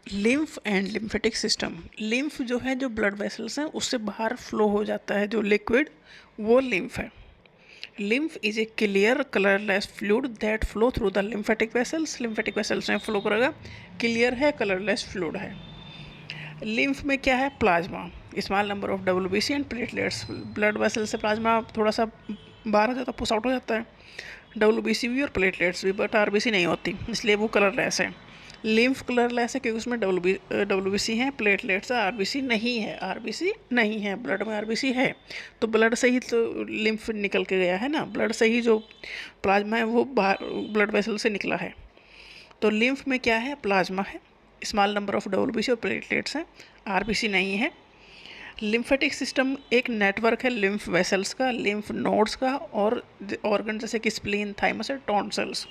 Lymph and lymphatic system. Lymph जो है, जो ब्लड वेसल्स हैं उससे बाहर फ्लो हो जाता है जो लिक्विड, वो लिम्फ है। Lymph is a clear colourless fluid that flow through the lymphatic vessels. Lymphatic vessels में फ्लो करेगा, क्लियर है, कलरलेस फ्लूइड है। लिम्फ में क्या है? Plasma, small number of WBC and platelets. Blood vessel से प्लाज्मा थोड़ा सा बाहर हो जाता है, पुश आउट हो जाता है, डब्ल्यूबीसी भी और प्लेटलेट्स भी, बट आरबीसी नहीं होती, इसलिए वो कलरलेस है। लिम्फ कलरलेस है क्योंकि उसमें डब्ल्यूबीसी है, प्लेटलेट्स है, आरबीसी नहीं है। आरबीसी नहीं है, ब्लड में आरबीसी है, तो ब्लड से ही तो लिम्फ निकल के गया है ना, ब्लड से ही जो प्लाज्मा है वो बाहर ब्लड वेसल से निकला है। तो लिम्फ में क्या है? प्लाज्मा है, स्मॉल नंबर ऑफ डब्ल्यूबीसी और प्लेटलेट्स हैं, आरबीसी नहीं है। लिम्फेटिक सिस्टम एक नेटवर्क है लिम्फ वेसल्स का, लिम्फ नोड्स का और ऑर्गन जैसे कि स्प्लीन, थाइमस और टॉन्सिल्स।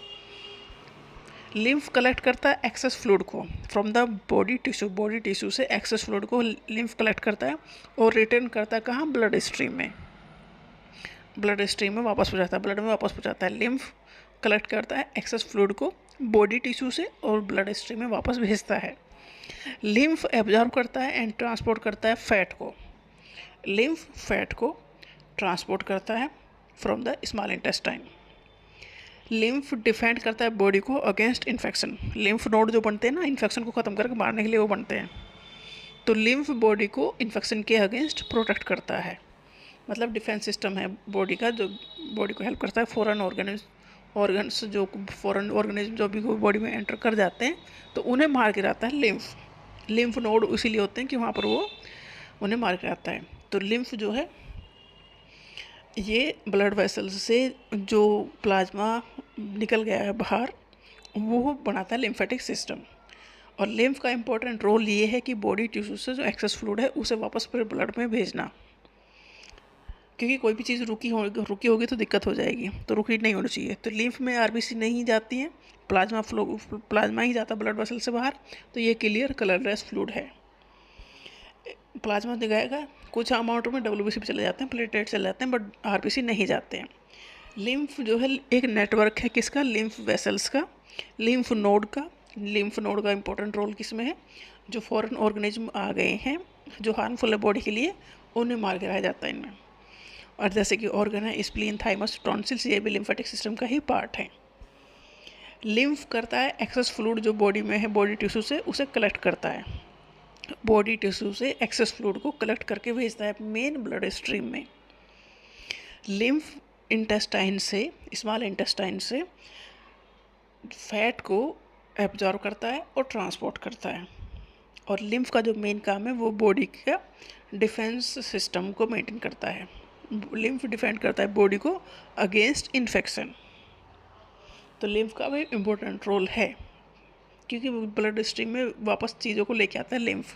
लिम्फ कलेक्ट करता है एक्सेस फ्लूइड को from the body tissue. Body tissue से एक्सेस फ्लूइड को लिम्फ कलेक्ट करता है और रिटर्न करता है कहाँ? ब्लड स्ट्रीम में। ब्लड स्ट्रीम में वापस हो जाता है, ब्लड में वापस हो जाता है। लिम्फ कलेक्ट करता है एक्सेस फ्लूइड को बॉडी टिश्यू से और ब्लड स्ट्रीम में वापस भेजता है। लिम्फ एब्जॉर्ब करता है एंड ट्रांसपोर्ट करता है फैट को। लिम्फ फैट को ट्रांसपोर्ट करता है from the small intestine. Lymph defend करता है बॉडी को अगेंस्ट इन्फेक्शन। लिम्फ नोड जो बनते हैं ना, इन्फेक्शन को ख़त्म करके मारने के लिए वो बनते हैं, तो लिम्फ बॉडी को इन्फेक्शन के अगेंस्ट प्रोटेक्ट करता है, मतलब डिफेंस सिस्टम है बॉडी का, जो बॉडी को हेल्प करता है। फॉरेन ऑर्गन्स जो फॉरेन ऑर्गेनिज्म जो भी बॉडी में एंटर कर जाते हैं तो उन्हें मार गिराता है लिम्फ। लिम्फ नोड इसीलिए होते हैं कि वहाँ पर वो उन्हें मार गिराता है। तो लिम्फ जो है ये ब्लड वेसल्स से जो प्लाज्मा निकल गया है बाहर, वो बनाता है लिम्फेटिक सिस्टम। और लिम्फ का इम्पोर्टेंट रोल ये है कि बॉडी टिश्यू से जो एक्सेस फ्लूइड है उसे वापस फिर ब्लड में भेजना, क्योंकि कोई भी चीज़ रुकी होगी तो दिक्कत हो जाएगी, तो रुकी नहीं होनी चाहिए। तो लिम्फ में आरबीसी नहीं जाती हैं, प्लाज्मा ही जाता ब्लड वेसल से बाहर, तो ये क्लियर कलरलेस फ्लूइड है। प्लाज्मा दिखाएगा, कुछ अमाउंट में डब्ल्यूबीसी पे चले जाते हैं, प्लेटलेट चले जाते हैं, बट आरबीसी नहीं जाते हैं। लिम्फ जो है एक नेटवर्क है किसका? लिम्फ वेसल्स का, लिम्फ नोड का। लिम्फ नोड का इंपॉर्टेंट रोल किसमें है? जो फॉरेन ऑर्गेनिज्म आ गए हैं जो हार्मफुल है बॉडी के लिए, उन्हें मार गिराया जाता है इनमें। और जैसे कि ऑर्गन है स्प्लीन, थाइमस, टॉन्सिल्स, ये भी लिम्फेटिक सिस्टम का ही पार्ट है। लिम्फ करता है एक्सेस फ्लूइड जो बॉडी में है बॉडी टिश्यू से, उसे कलेक्ट करता है, बॉडी टिश्यू से एक्सेस फ्लूइड को कलेक्ट करके भेजता है मेन ब्लड स्ट्रीम में। लिम्फ इंटेस्टाइन से, स्मॉल इंटेस्टाइन से फैट को एब्जॉर्ब करता है और ट्रांसपोर्ट करता है। और लिम्फ का जो मेन काम है वो बॉडी का डिफेंस सिस्टम को मेंटेन करता है। लिम्फ डिफेंड करता है बॉडी को अगेंस्ट इन्फेक्शन। तो लिम्फ का भी इम्पोर्टेंट रोल है, क्योंकि ब्लड स्ट्रीम में वापस चीज़ों को लेके आता है लिम्फ।